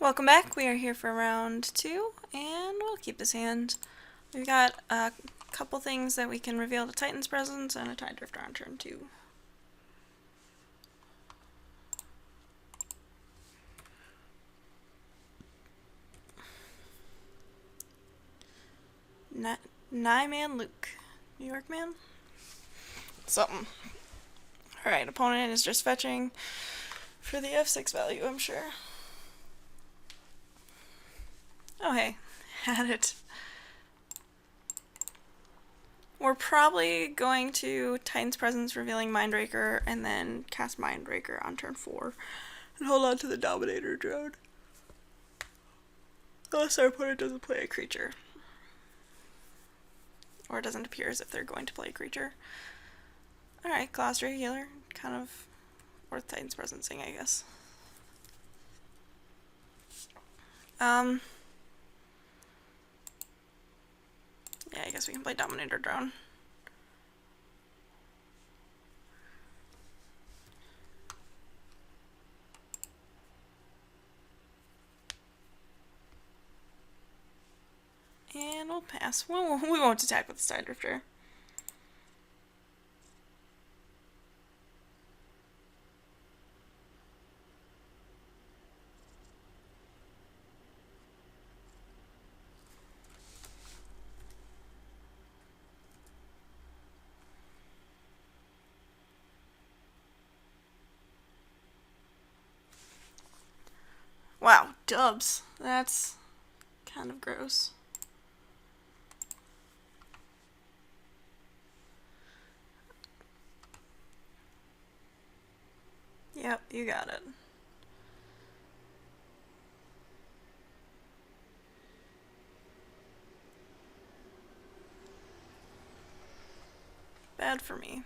Welcome back. We are here for round 2, and we'll keep this hand. We've got a couple things that we can reveal to Titan's presence and a Tide Drifter on turn 2. Nye-Man Luke. New York man? Something. Alright, opponent is just fetching for the F6 value, I'm sure. Oh hey, had it. We're probably going to Titan's Presence, revealing Mindraker, and then cast Mindraker on turn 4. And hold on to the Dominator drone. Unless our opponent doesn't play a creature. Or it doesn't appear as if they're going to play a creature. Alright, Claustria Healer. Kind of worth Titan's Presencing, I guess. Yeah, I guess we can play Dominator Drone. And we'll pass. We won't attack with the Tide Drifter. Wow, dubs. That's kind of gross. Yep, you got it. Bad for me.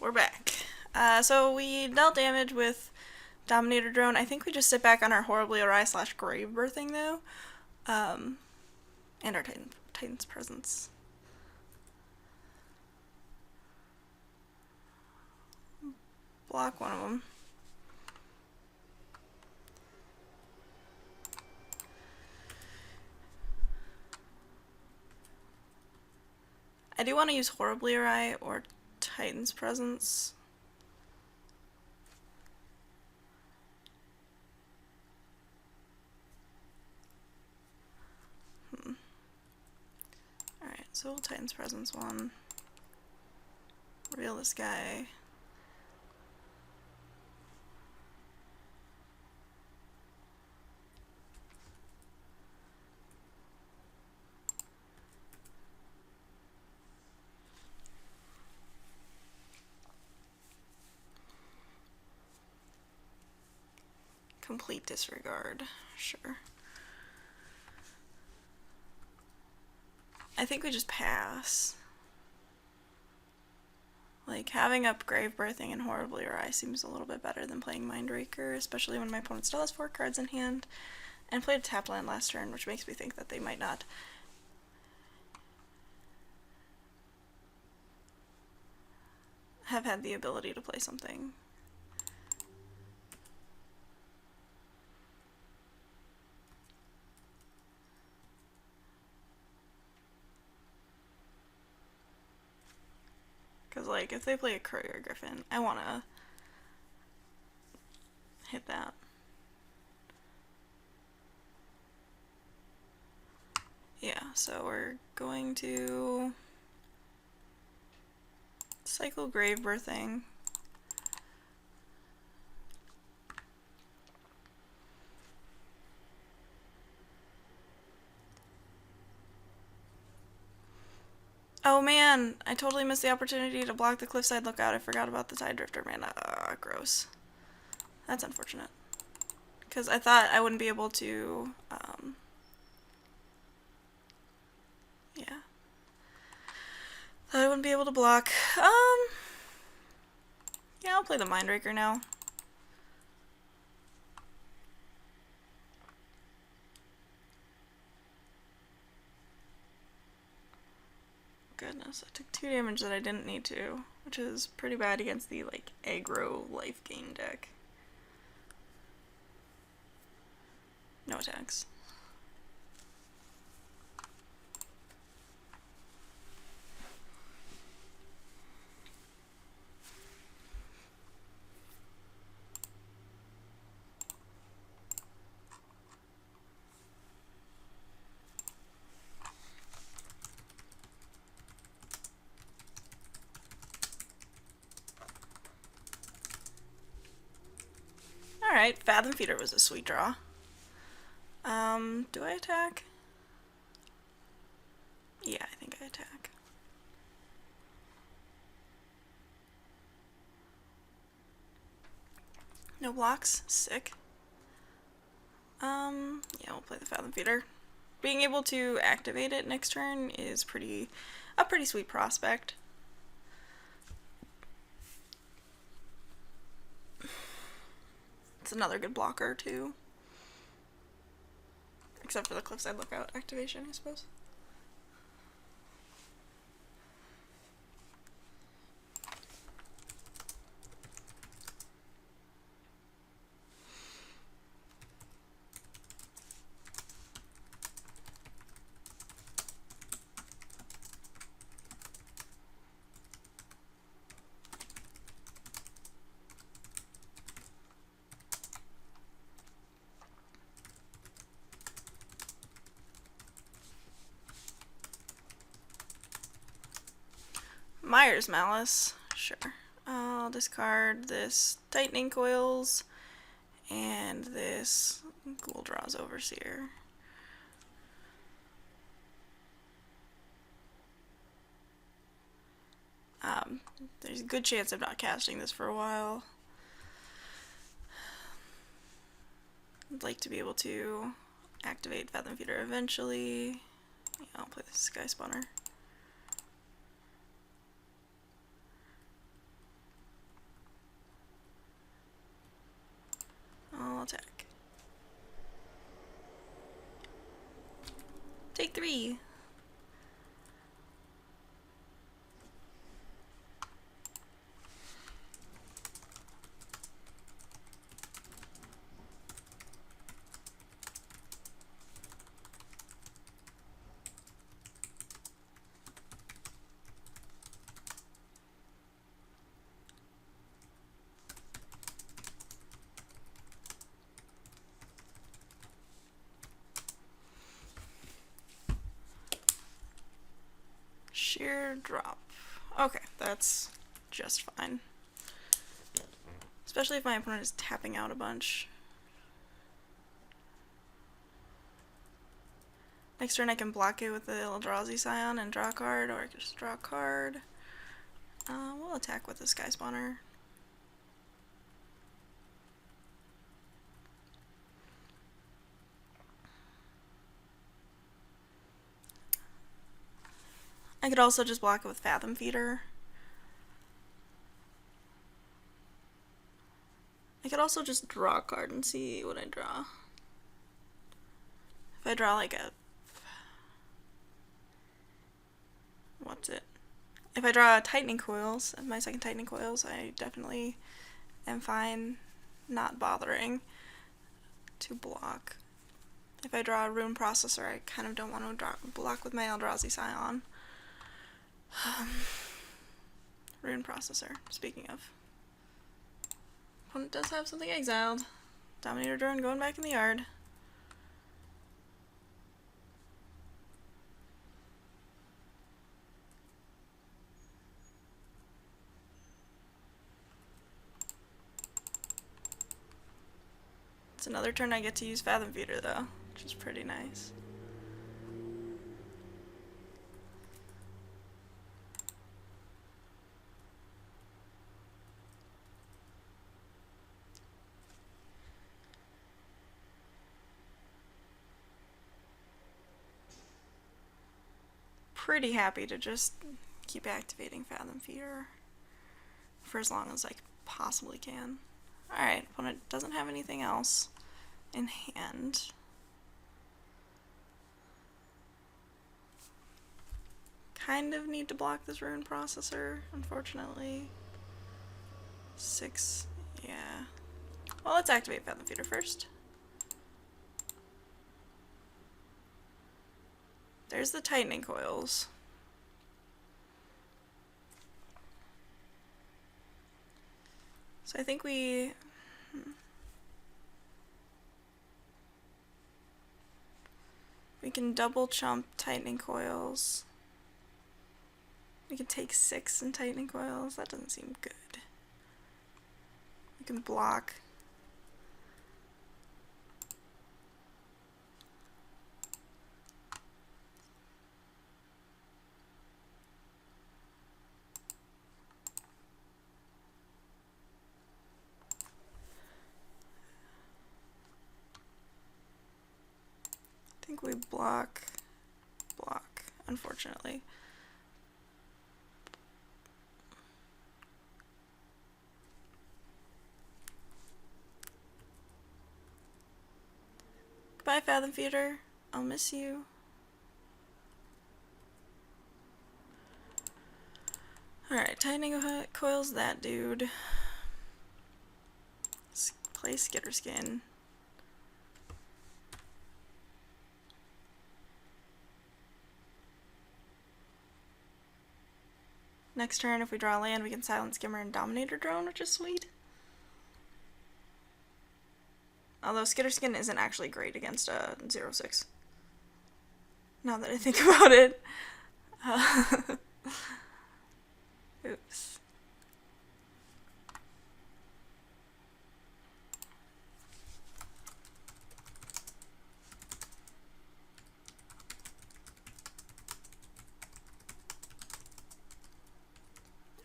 We're back. So we dealt damage with Dominator Drone. I think we just sit back on our Horribly Awry / Grave Birthing though. And our Titan's Presence. Block one of them. I do want to use Horribly Awry or Titan's Presence. Alright, so we'll Titan's Presence one. Reveal this guy. Complete disregard. Sure. I think we just pass. Like, having up Grave Birthing and Horribly Awry seems a little bit better than playing Mindraker, especially when my opponent still has 4 cards in hand, and played a tap land last turn, which makes me think that they might not have had the ability to play something. Because, like, if they play a Courier Griffin, I want to hit that. Yeah, so we're going to cycle Grave Birthing. Oh man, I totally missed the opportunity to block the Cliffside Lookout. I forgot about the Tide Drifter, man. Gross. That's unfortunate. Because I thought I wouldn't be able to, yeah. Thought I wouldn't be able to block. Yeah, I'll play the Mindraker now. goodness. I took 2 damage that I didn't need to, which is pretty bad against the, like, aggro life gain deck. No attacks. Alright, Fathom Feeder was a sweet draw. Do I attack? Yeah, I think I attack. No blocks? Sick. Yeah, we'll play the Fathom Feeder. Being able to activate it next turn is a pretty sweet prospect. It's another good blocker, too. Except for the Cliffside Lookout activation, I suppose. Myers Malice, sure. I'll discard this Tightening Coils and this Ghoul-Draw's Overseer. There's a good chance I'm not casting this for a while. I'd like to be able to activate Fathom Feeder eventually. Yeah, I'll play the Sky Spawner. I'll attack. Take 3. Sheer drop. Okay, that's just fine. Especially if my opponent is tapping out a bunch. Next turn I can block it with the Eldrazi Scion and draw a card, or I can just draw a card. We'll attack with the Sky Spawner. I could also just block it with Fathom Feeder. I could also just draw a card and see what I draw. If I draw like a... what's it? If I draw Tightening Coils, my second Tightening Coils, I definitely am fine not bothering to block. If I draw a Rune Processor, I kind of don't want to block with my Eldrazi Scion. Rune Processor, speaking of. Opponent does have something exiled. Dominator Drone going back in the yard. It's another turn I get to use Fathom Feeder though, which is pretty nice. Pretty happy to just keep activating Fathom Feeder for as long as I possibly can. Alright, opponent doesn't have anything else in hand. kind of need to block this rune processor, unfortunately. 6, yeah. Well, let's activate Fathom Feeder first. There's the tightening coils. So I think we can double chump tightening coils. We can take 6 in tightening coils. That doesn't seem good. We can block. I think we block, unfortunately. Goodbye, Fathom Feeder. I'll miss you. Alright, tightening coils that dude. Let's play Skitterskin. Next turn, if we draw land, we can Silent Skimmer and Dominator Drone, which is sweet. Although Skitterskin isn't actually great against a 0/6. Now that I think about it. Oops.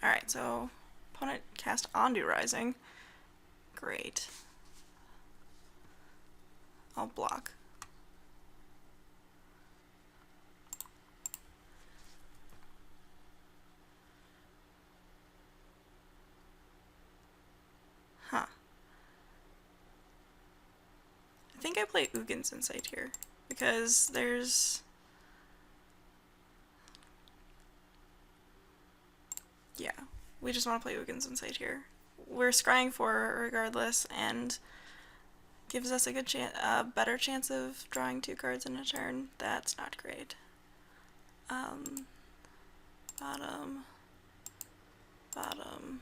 Alright, so opponent cast Ondu Rising. Great. I'll block. Huh. I think I play Ugin's Insight here, because there's... Yeah, we just want to play Ugin's Insight here. We're scrying for regardless, and gives us a better chance of drawing 2 cards in a turn. That's not great. Bottom, bottom,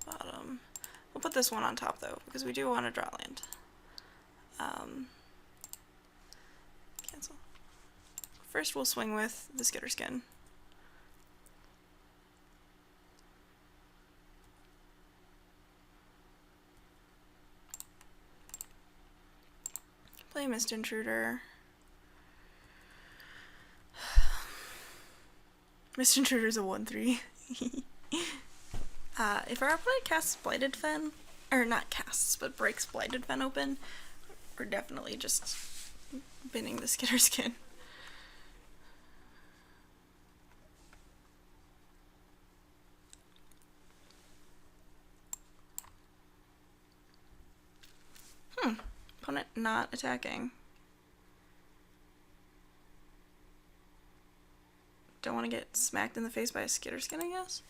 bottom. We'll put this one on top though, because we do want to draw land. Cancel. First we'll swing with the Skitterskin. Play Mist Intruder. Mist Intruder's a 1/3. If our opponent casts Blighted Fen, or not casts, but breaks Blighted Fen open, we're definitely just binning the Skitterskin. Opponent not attacking. Don't want to get smacked in the face by a Skitterskin, I guess.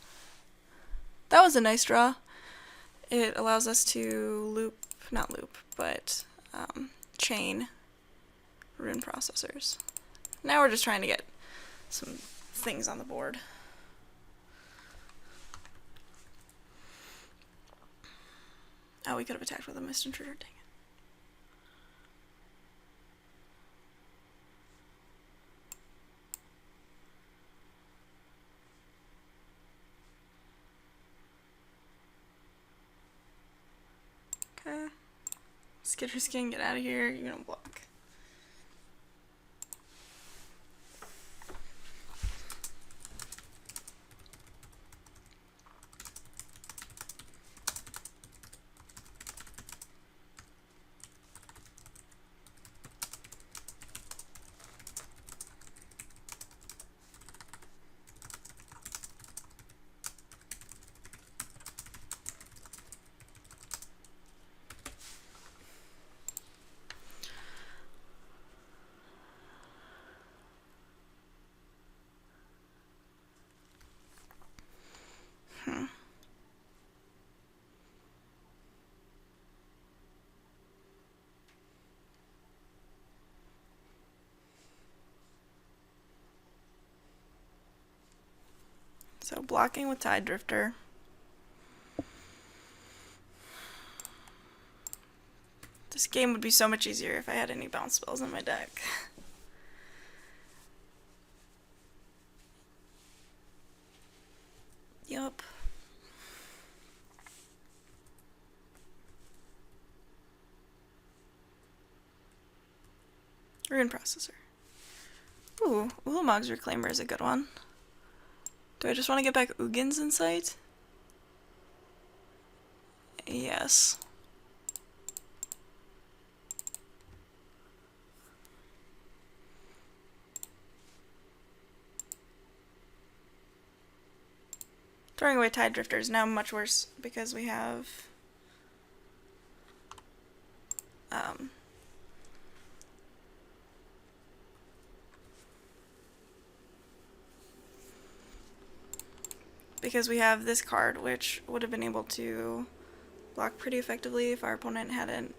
That was a nice draw. It allows us to chain rune processors. Now we're just trying to get some things on the board. Oh, we could have attacked with a Mist Intruder, dang it. Okay. Skitterskin, get out of here. You don't block. So blocking with Tide Drifter. This game would be so much easier if I had any bounce spells in my deck. Yup. Rune Processor. Ooh, Ulamog's Reclaimer is a good one. Do I just want to get back Ugin's Insight? Yes. Throwing away Tide Drifter is now much worse because we have this card, which would have been able to block pretty effectively if our opponent hadn't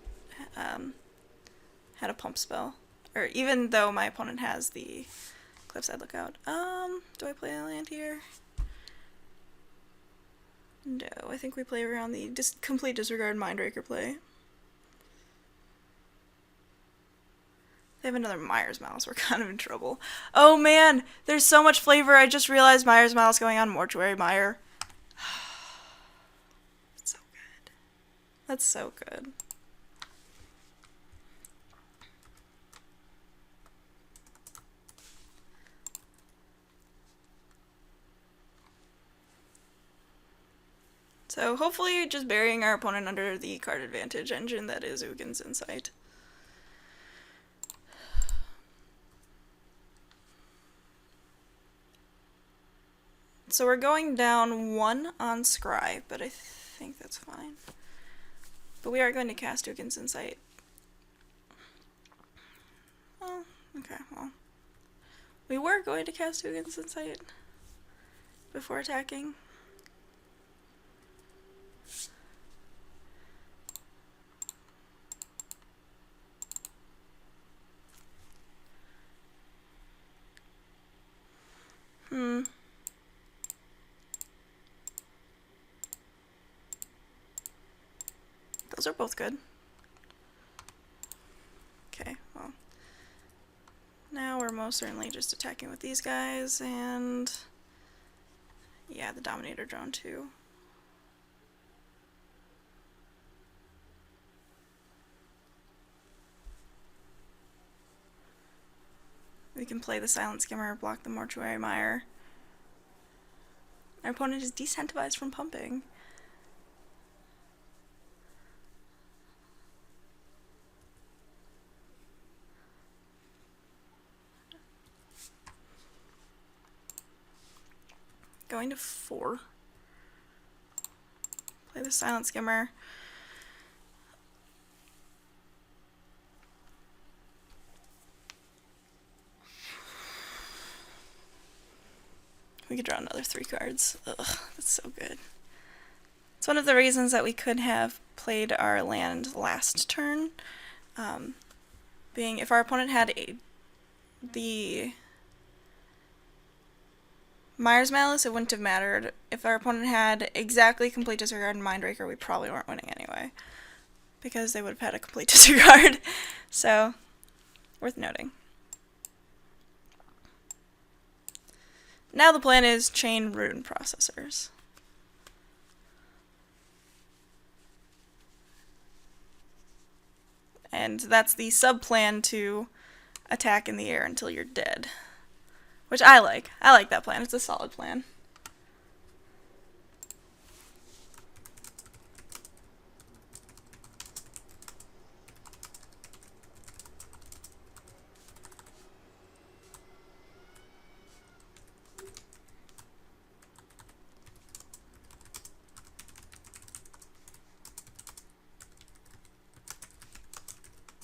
had a pump spell, or even though my opponent has the Cliffside Lookout. Do I play a land here? No, I think we play around the complete disregard Mindraker play. They have another Myers Mouse. We're kind of in trouble. Oh man, there's so much flavor. I just realized Myers Mouse going on Mortuary Mire. That's so good. That's so good. So hopefully just burying our opponent under the card advantage engine that is Ugin's Insight. So we're going down 1 on Scry, but I think that's fine. But we are going to cast Ugin's Insight. Oh, okay, well. We were going to cast Ugin's Insight before attacking. Those are both good. Okay, well. Now we're most certainly just attacking with these guys, and yeah, the Dominator drone too. We can play the Silent Skimmer, block the Mortuary Mire. Our opponent is decentivized from pumping. Going to 4. Play the Silent Skimmer. We could draw another 3 cards. Ugh, that's so good. It's one of the reasons that we could have played our land last turn. Being if our opponent had the Myers Malice, it wouldn't have mattered. If our opponent had exactly complete disregard and Mindraker, we probably weren't winning anyway. Because they would have had a complete disregard. So, worth noting. Now the plan is chain Rune Processors. And that's the sub-plan to attack in the air until you're dead. Which I like. I like that plan. It's a solid plan.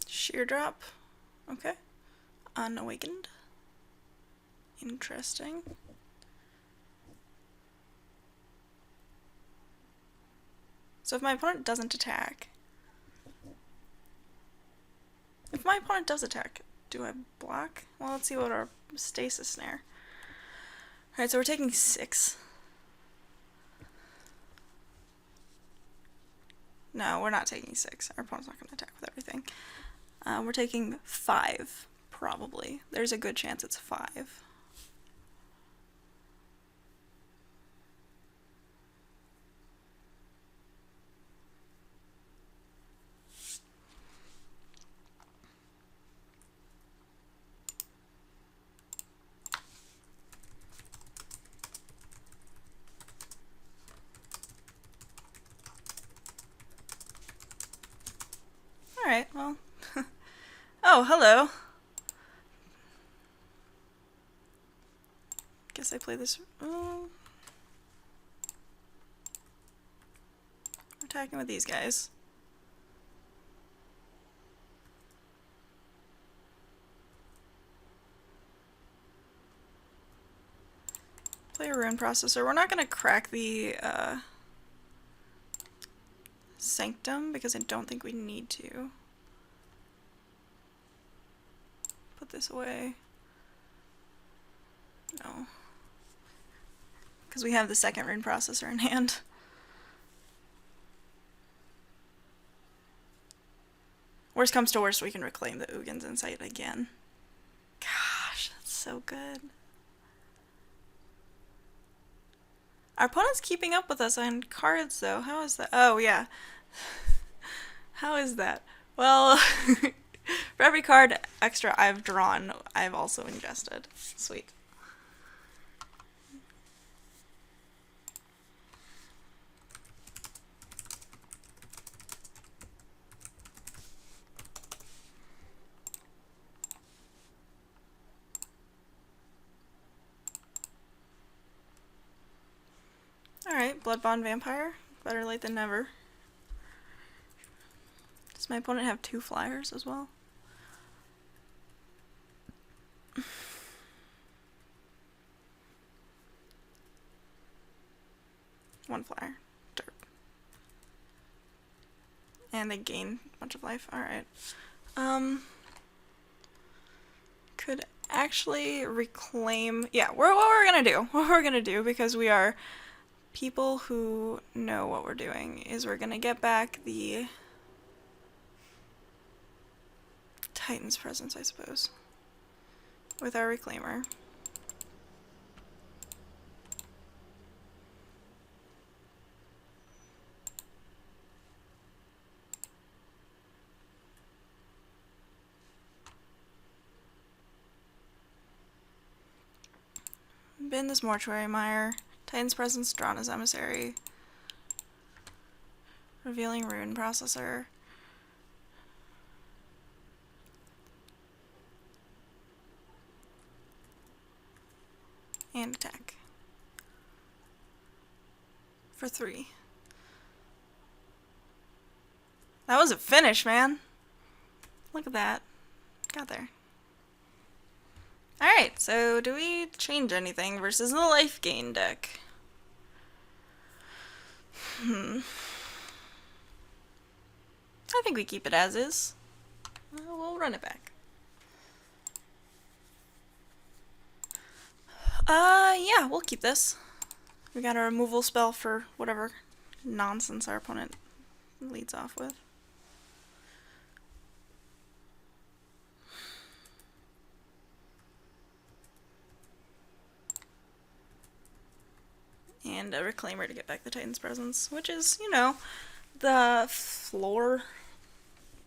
Sheer drop. Okay. Unawakened. Interesting. So if my opponent doesn't attack... If my opponent does attack, do I block? Well, let's see what our stasis snare. Alright, so we're taking 6. No, we're not taking 6. Our opponent's not going to attack with everything. We're taking 5, probably. There's a good chance it's 5. Alright, well. Oh, hello. Guess I play this. Oh. We're attacking with these guys. Play a rune processor. We're not going to crack the sanctum because I don't think we need to. Put this away. No. Because we have the second rune processor in hand. Worst comes to worst, we can reclaim the Ugin's Insight again. Gosh, that's so good. Our opponent's keeping up with us on cards, though. How is that? Oh, yeah. How is that? Well, for every card extra I've drawn, I've also ingested. Sweet. Alright, Bloodbond Vampire. Better late than never. Does my opponent have 2 flyers as well? One flyer. Derp. And they gain a bunch of life. Alright. Could actually reclaim... Yeah, what we're gonna do. What we're gonna do, because we are people who know what we're doing, is we're gonna get back the Titan's Presence, I suppose, with our Reclaimer. Bin this Mortuary Mire. Titan's Presence drawn as Emissary. Revealing Rune Processor. And attack. For 3. That was a finish, man. Look at that. Got there. Alright, so do we change anything versus the life gain deck? I think we keep it as is. We'll run it back. Yeah, we'll keep this. We got a removal spell for whatever nonsense our opponent leads off with. And a Reclaimer to get back the Titan's Presence, which is, you know, the floor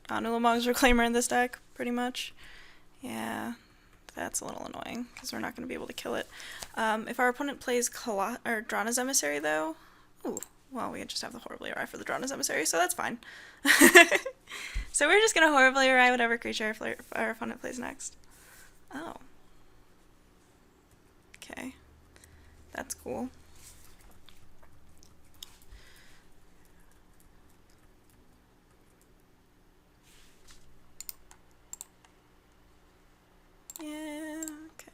Nulamog's Reclaimer in this deck, pretty much. Yeah, that's a little annoying, because we're not going to be able to kill it. If our opponent plays Drana's Emissary, though... Ooh, well, we just have the Horribly Awry for the Drana's Emissary, so that's fine. So we're just going to Horribly Awry whatever creature our opponent plays next. Oh. Okay. That's cool. Yeah, okay.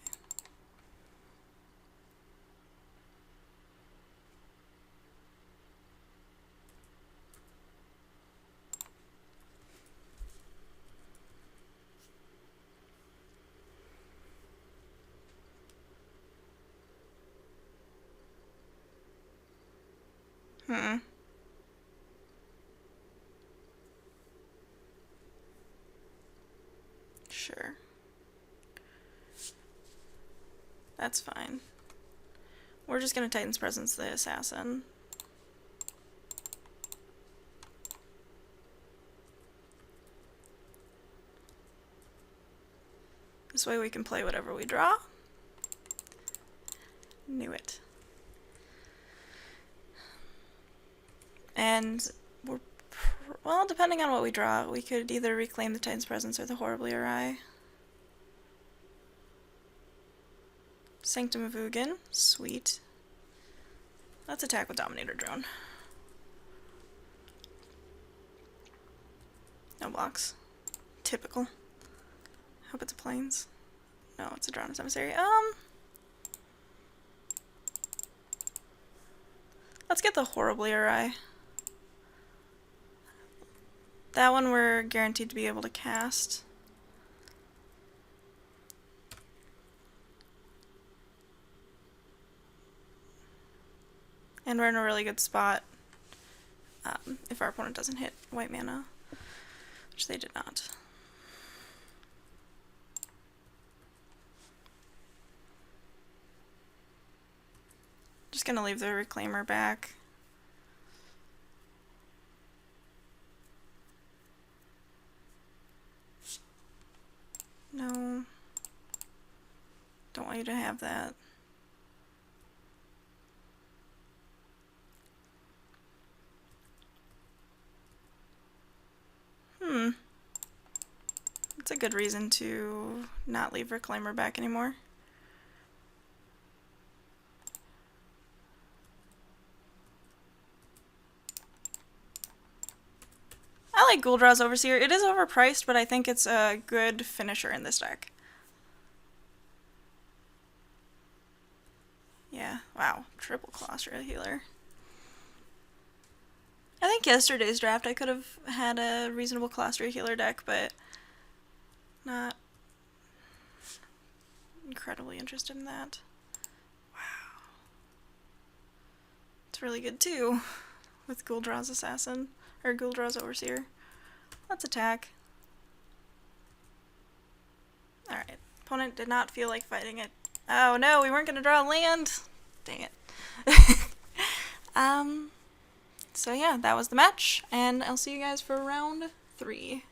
Sure. That's fine. We're just gonna Titan's Presence the assassin. This way we can play whatever we draw. Knew it. And we're, well, depending on what we draw, we could either reclaim the Titan's Presence or the Horribly Awry. Sanctum of Ugin, sweet. Let's attack with Dominator Drone. No blocks. Typical. Hope it's a plains. No, it's a Drowned Emissary. Let's get the Horribly Awry. That one we're guaranteed to be able to cast. And we're in a really good spot if our opponent doesn't hit white mana, which they did not. Just gonna leave the Reclaimer back. No. Don't want you to have that. It's a good reason to not leave Reclaimer back anymore. I like Gul'Draz's Overseer. It is overpriced, but I think it's a good finisher in this deck. Yeah, wow. Triple Colostra Healer. I think yesterday's draft I could have had a reasonable Colostra Healer deck, but not incredibly interested in that. Wow. It's really good too, with Gul'Draz's Assassin, or Gul'Draz's Overseer. Let's attack. Alright, opponent did not feel like fighting it. Oh no, we weren't gonna draw land! Dang it. So yeah, that was the match, and I'll see you guys for round 3.